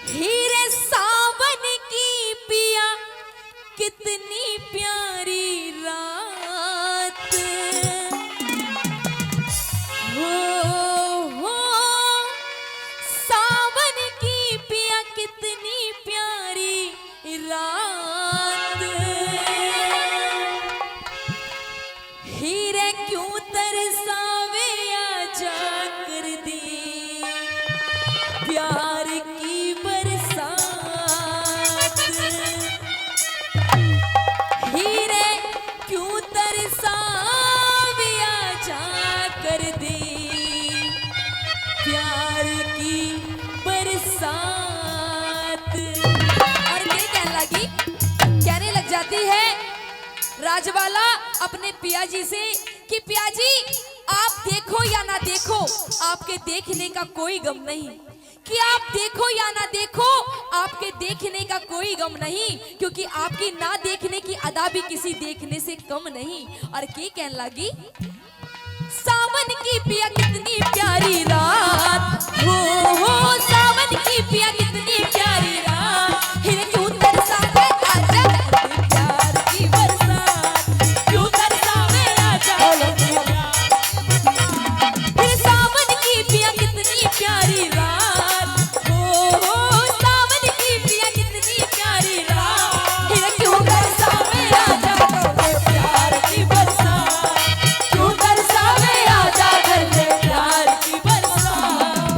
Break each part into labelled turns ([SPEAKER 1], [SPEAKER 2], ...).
[SPEAKER 1] हीरे सावन की पिया कितनी प्यारी रात हो सावन की पिया कितनी प्यारी रात हीरे क्यों तरसावे आजा कर दी प्यार की बरसात हीरे क्यों तरसावे आजा कर दी प्यार की बरसात। और ये कहने लगी, कहने लग जाती है राजवाला अपने पिया जी से कि पिया जी आप देखो या ना देखो आपके देखने का कोई गम नहीं, कि आप देखो या ना देखो आपके देखने का कोई गम नहीं, क्योंकि आपकी ना देखने की अदा भी किसी देखने से कम नहीं। और क्या कहने लगी, सावन की पिया कितनी प्यारी रात हो सावन की पिया कितनी प्यारी रात हीरे क्यों तरसावे आजा प्यार की बरसात क्यों तरसावे आजा हीरे सावन की पिया कितनी प्यारी रात हो सावन की पिया कितनी प्यारी रात हीरे क्यों तरसावे आजा प्यार की बरसात क्यों तरसावे आजा कर ले प्यार की बरसात।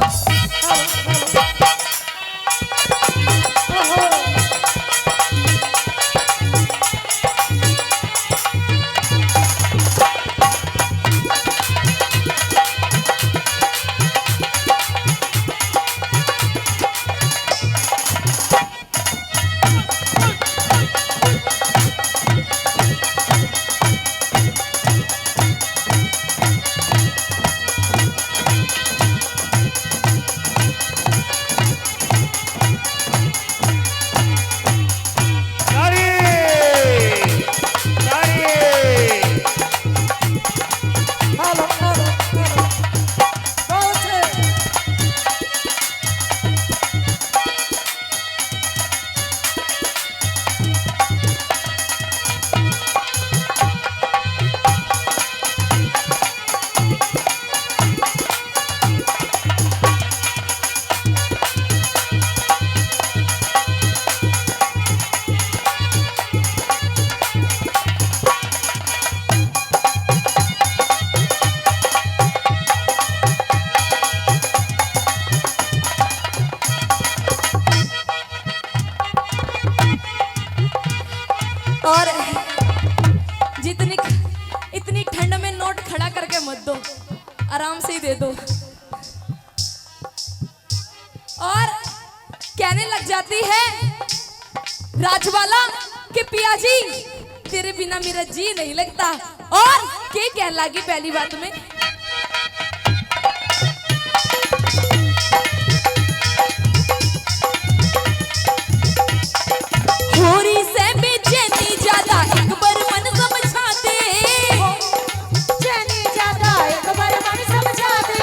[SPEAKER 1] और जितनी इतनी ठंड में नोट खड़ा करके मत दो, आराम से ही दे दो। और कहने लग जाती है राजवाला कि पिया जी तेरे बिना मेरा जी नहीं लगता। और क्या कहने लगी पहली बात में, होरी से बेचैनी ज्यादा एक बार मन समझा दे चैनी ज्यादा एक बार मन समझा दे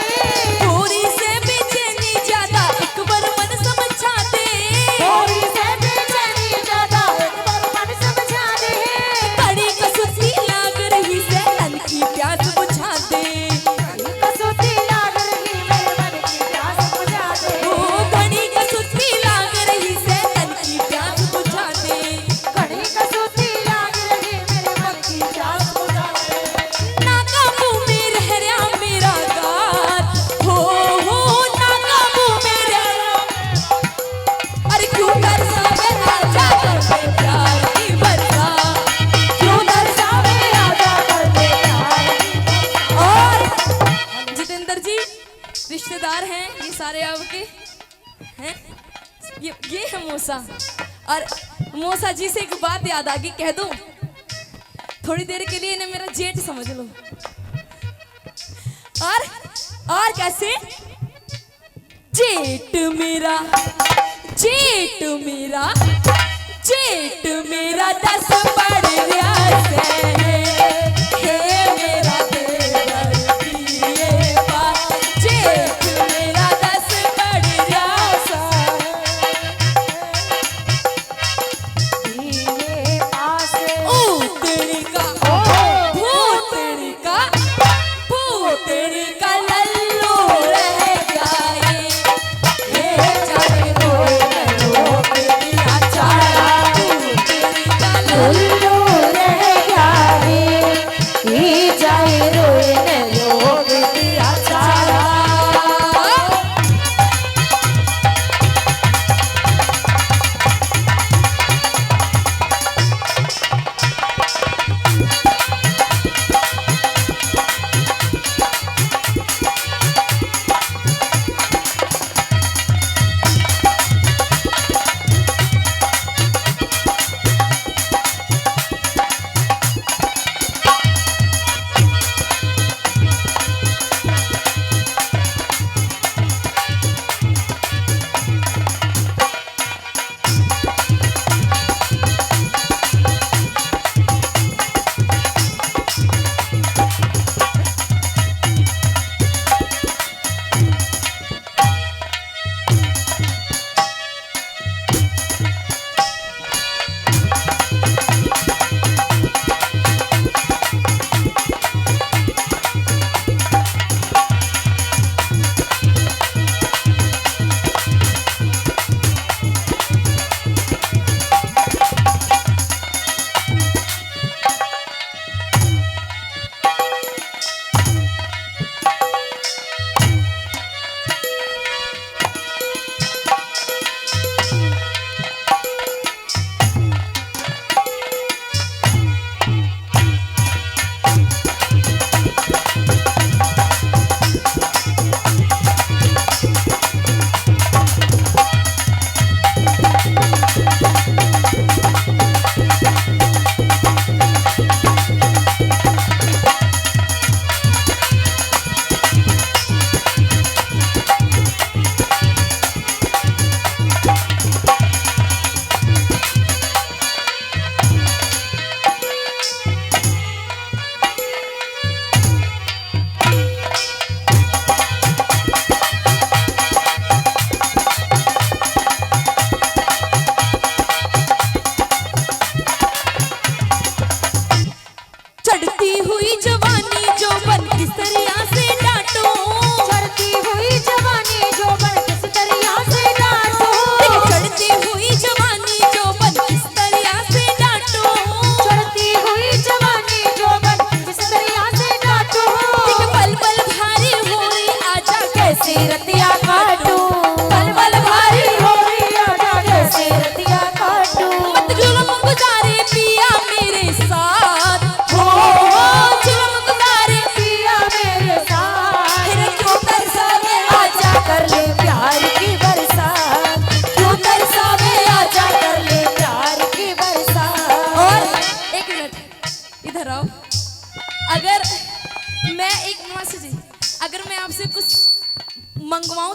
[SPEAKER 1] होरी से बेचैनी ज्यादा एक बार मन समझा दे होरी से बेचैनी ज्यादा एक बार मन समझा दे कड़ी कसौटी लाग रही से तन की प्यास बुझा दे कड़ी कसौटी लाग रही मेरे मन की प्यास बुझा दे ओ कड़ी कसौटी लाग रही से तन की प्यास बुझा दे कड़ी कसौटी लाग रही मेरे मन की प्यास बुझा दे नाकाबू में रह रहा मेरा गात हो नाकाबू में रह रहा अरे क्यों तरसावे आजा कर दे प्यार की बरसात क्यों तरसावे आजा कर दे प्यार की। और जितेंद्र जी रिश्तेदार हैं ये सारे आपके हैं, ये है मौसा। और मौसा जी से एक बात याद आ गई, कह दूं थोड़ी देर के लिए इन्हें मेरा जेठ समझ लो। और कैसे जेठ मेरा जेठ मेरा जेठ मेरा 10 पड़ गया से हे मेरा देवर पिए पा जेठ मेरा 10 पड़ गया सा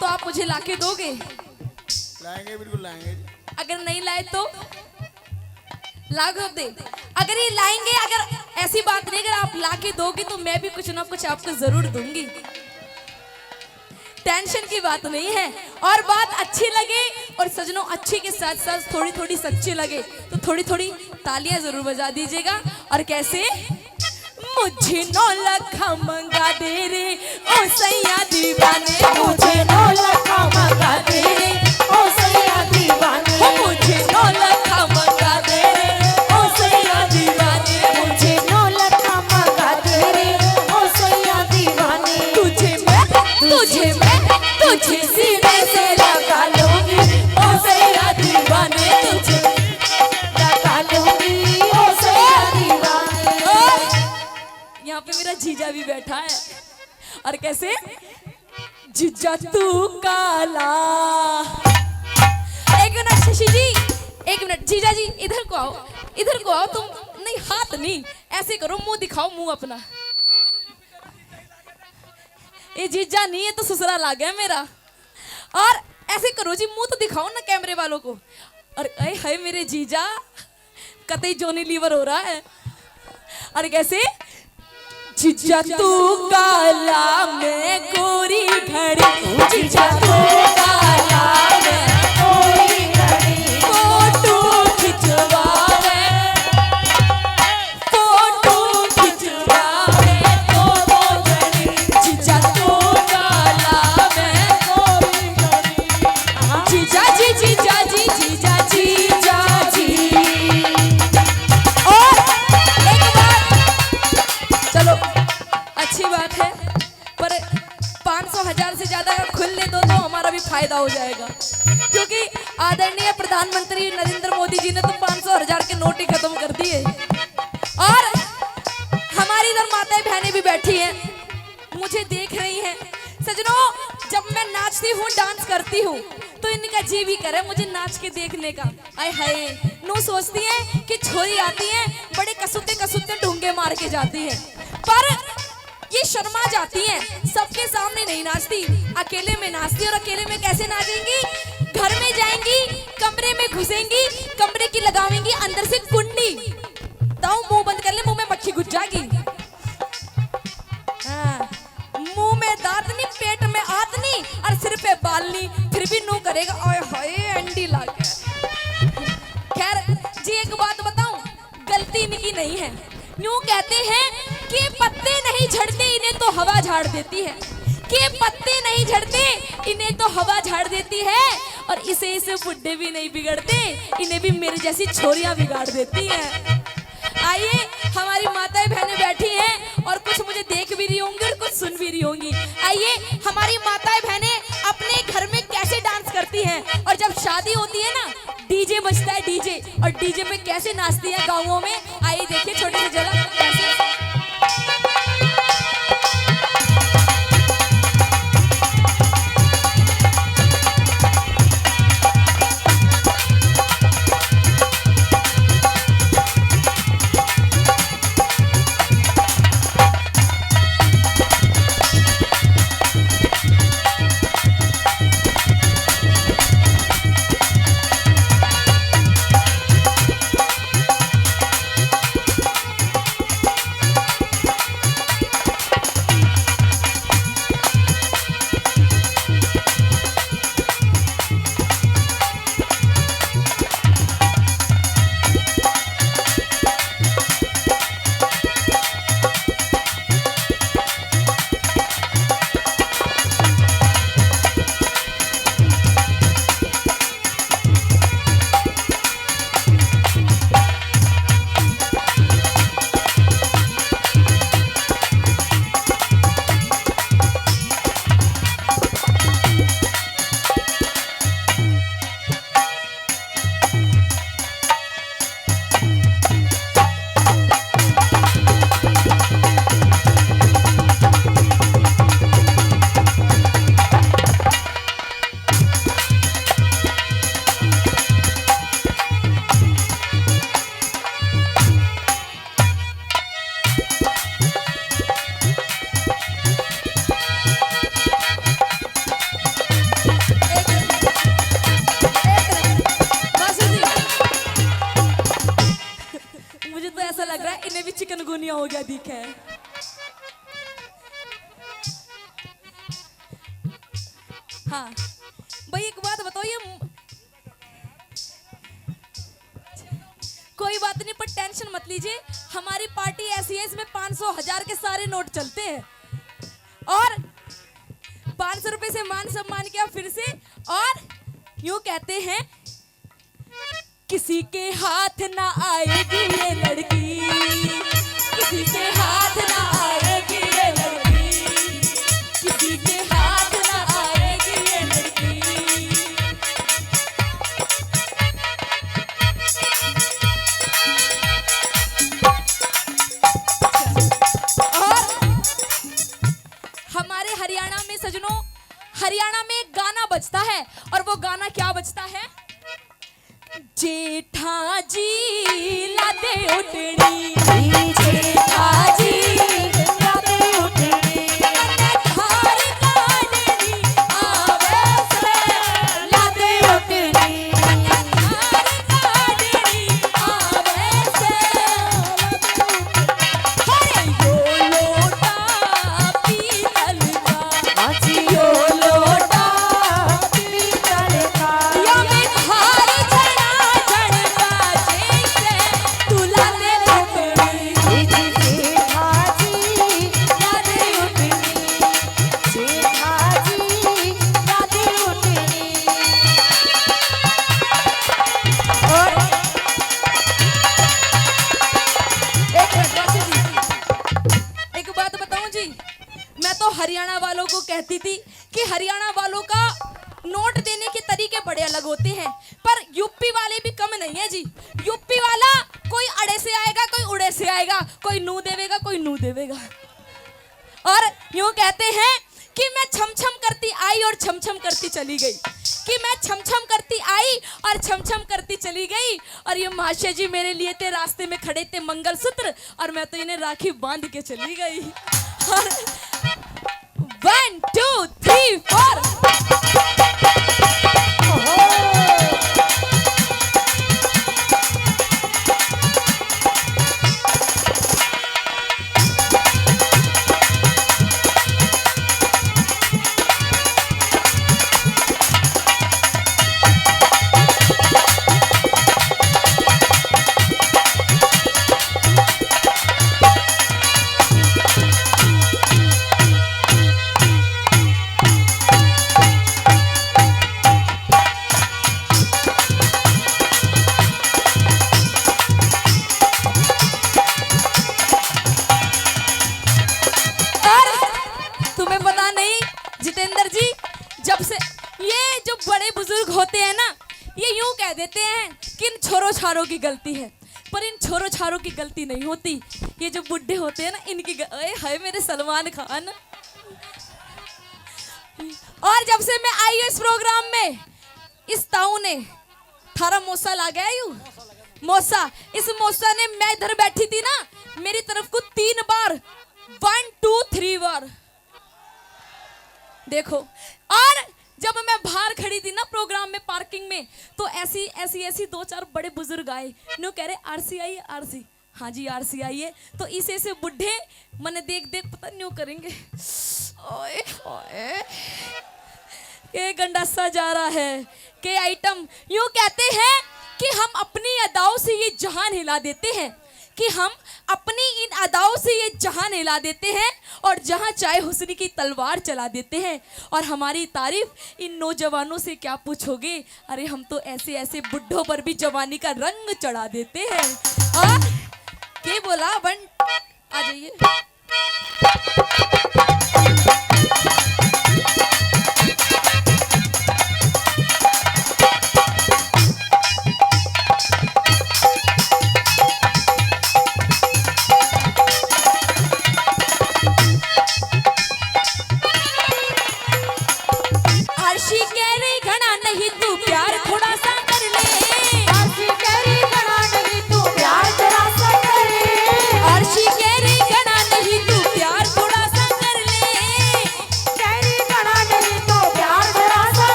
[SPEAKER 1] तो आप मुझे लाके दोगे?
[SPEAKER 2] लाएंगे, बिल्कुल लाएंगे।
[SPEAKER 1] अगर नहीं लाए तो लागो दे। अगर ये लाएंगे, अगर ऐसी बात नहीं, अगर आप लाके दोगे तो मैं भी कुछ ना कुछ आपको जरूर दूंगी। टेंशन की बात नहीं है। और बात अच्छी लगे और सजनों अच्छी के साथ साथ थोड़ी थोड़ी सच्ची लगे तो थोड़ी थोड़ी तालियां जरूर बजा दीजिएगा। और कैसे? मुझे 9 लाख मंगा दे रे ओ सैया दीवाने, मुझे 9 लाख मंगा दे रे ओ सैया दीवाने, मुझे 9 लाख मंगा दे रे ओ सैया दीवाने, मुझे 9 लाख मंगा दे रे ओ सैया दीवाने। तुझे सीने से लगा लूंगी ओ सैया दीवाने, तुझे लगा लूंगी ओ सैया दीवाने। यहाँ पे मेरा जीजा भी बैठा है। और कैसे? जीजा तू काला। एक मिनट शशि जी, एक मिनट। जीजा जी इधर को आओ, इधर को आओ। तुम नहीं, हाथ नहीं, ऐसे करो, मुंह दिखाओ, मुंह अपना। ये जीजा नहीं है तो ससुराल आ गया मेरा। और ऐसे करो जी, मुंह तो दिखाओ ना कैमरे वालों को। और अरे हाय मेरे जीजा, कतई जोनी लीवर हो रहा है। और कैसे? जीजा तू काला मैं गोरी घड़ी, जीजा तू काला मैं गोरी घड़ी, फोटो खिंचवावे, फोटो खिंचवावे तो वो घड़ी, जीजा तू काला मैं गोरी घड़ी। जीजा जी, जीजा जी, जीजा जीजा जी। और एक बात, चलो अच्छी बात है, पर 500,000 से ज्यादा खुलने दो तो हमारा भी फायदा हो जाएगा। क्योंकि आदरणीय प्रधानमंत्री नरेंद्र मोदी जी ने तो 500,000 के नोट ही खत्म कर दिए। और हमारी इधर माताएं बहनें भी बैठी हैं, मुझे देख रही हैं। सजनों, जब मैं नाचती हूँ, डांस करती हूँ तो इनका जी भी करे मुझे नाच के देखने का। आय हाय, नो सोचती हैं कि छोरी आती है, बड़े कसुते कसुते ढूंगे मार के जाती है, पर ये शर्मा जाती हैं, सबके सामने नहीं नाचती, अकेले में नाचती। और अकेले में कैसे नाचेंगी? घर में जाएंगी, कमरे में घुसेंगी, कमरे की लगावेंगी अंदर से कुंडी। ताऊ मुंह बंद कर ले, मुंह में मक्खी घुस जाएगी। हाँ, मुंह में दांत नहीं, पेट में आत नहीं, और सिर पे बाल नहीं, फिर भी नो करेगा। ओए हाय अंडी लाग गया। खैर जी, एक बात बताऊं, गलती इनकी नहीं है। यूं कहते हैं कि पत्ते नहीं झड़ते, इन्हें तो हवा झाड़ देती है। कि पत्ते नहीं झड़ते, इन्हें तो हवा झाड़ देती है। और इसे बुड्ढे भी नहीं बिगड़ते, इन्हें भी मेरी जैसी छोरियां बिगाड़ देती हैं। आइए, हमारी माताएं बहनें बैठी हैं और कुछ मुझे देख भी रही होंगी और कुछ सुन भी रही होंगी। आइए, हमारी माताएं बहनें अपने घर में कैसे डांस करती हैं, और जब शादी होती है ना, डीजे बजता है, डीजे, और डीजे पे कैसे नाचती है गाँवों में। आइए देखिए छोटे से झलक कैसे। दुनिया हो गया दिखे। हाँ भाई एक बात बताओ, ये कोई बात नहीं पर टेंशन मत लीजिए, हमारी पार्टी ऐसी है इसमें 500 1000 के सारे नोट चलते हैं और 500 रुपए से मान सम्मान किया फिर से। और यूं कहते हैं किसी के हाथ ना आएगी ये लड़की, किसी के हाथ ना आएगी ये लड़की, किसी के हाथ ना आएगी ये लड़की। और हमारे हरियाणा में सजनों, हरियाणा में एक गाना बजता है और वो गाना क्या बजता है? जेठा जी लादे उठड़ी, जेठा जी लादे उठड़ी, मने धार काढ़नी आवे से लादे उठड़ी, मने धार काढ़नी आवे से। अरे यो लोटा पीतल का, यो लोटा पीतल का, यो में धार हरियाणा वालों को कहती थी कि हरियाणा वालों का नोट देने के तरीके बड़े अलग होते हैं, पर यूपी वाले भी कम नहीं है जी। यूपी वाला कोई अड़े से आएगा, कोई उड़े से आएगा, कोई नू देवेगा, कोई नू देवेगा। और यूं कहते हैं कि मैं छम छम करती आई और छम छम करती चली गई, कि मैं छम छम करती आई और छम छम करती चली गई। और ये महाशय जी मेरे लिए थे, रास्ते में खड़े थे मंगलसूत्र और मैं तो इन्हें राखी बांध के चली गई। और 1 2 3 4 जितेंद्र जी, जब से ये जो बड़े बुजुर्ग होते हैं ना, ये यूं कह देते हैं कि इन छोरों छारों की गलती है, पर इन छोरों छारों की गलती नहीं होती। ये जो बुढ़े होते हैं ना, इनकी हाय मेरे सलमान खान। और जब से मैं आई इस प्रोग्राम में, इस ताऊ ने थारा मौसा ला गया यू मौसा, इस मौसा ने, मैं इधर बैठी थी ना, मेरी तरफ को 3 बार 1 2 3 बार देखो। और जब मैं बाहर खड़ी थी ना प्रोग्राम में पार्किंग में, तो ऐसी 2-4 बड़े बुजुर्ग आए, नो कह रहे आरसी आई है, आरसी। हाँ जी आरसी आई है। तो इसे से बुढ़े मने देख देख पता न्यू करेंगे, ओए ओए ये गंडासा जा रहा है के आइटम। यूं कहते हैं कि हम अपनी अदाओं से ये जहान हिला देते हैं, कि हम अपनी इन अदाओं से ये जहान हिला देते हैं और जहां चाहे हुस्न की तलवार चला देते हैं। और हमारी तारीफ इन नौजवानों से क्या पूछोगे, अरे हम तो ऐसे ऐसे बुढ़ों पर भी जवानी का रंग चढ़ा देते हैं। और क्या बोला वन, आ जाइए।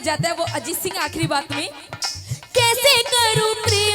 [SPEAKER 1] लग जाता है वो अजीत सिंह आखिरी बात में। कैसे करूं प्रेम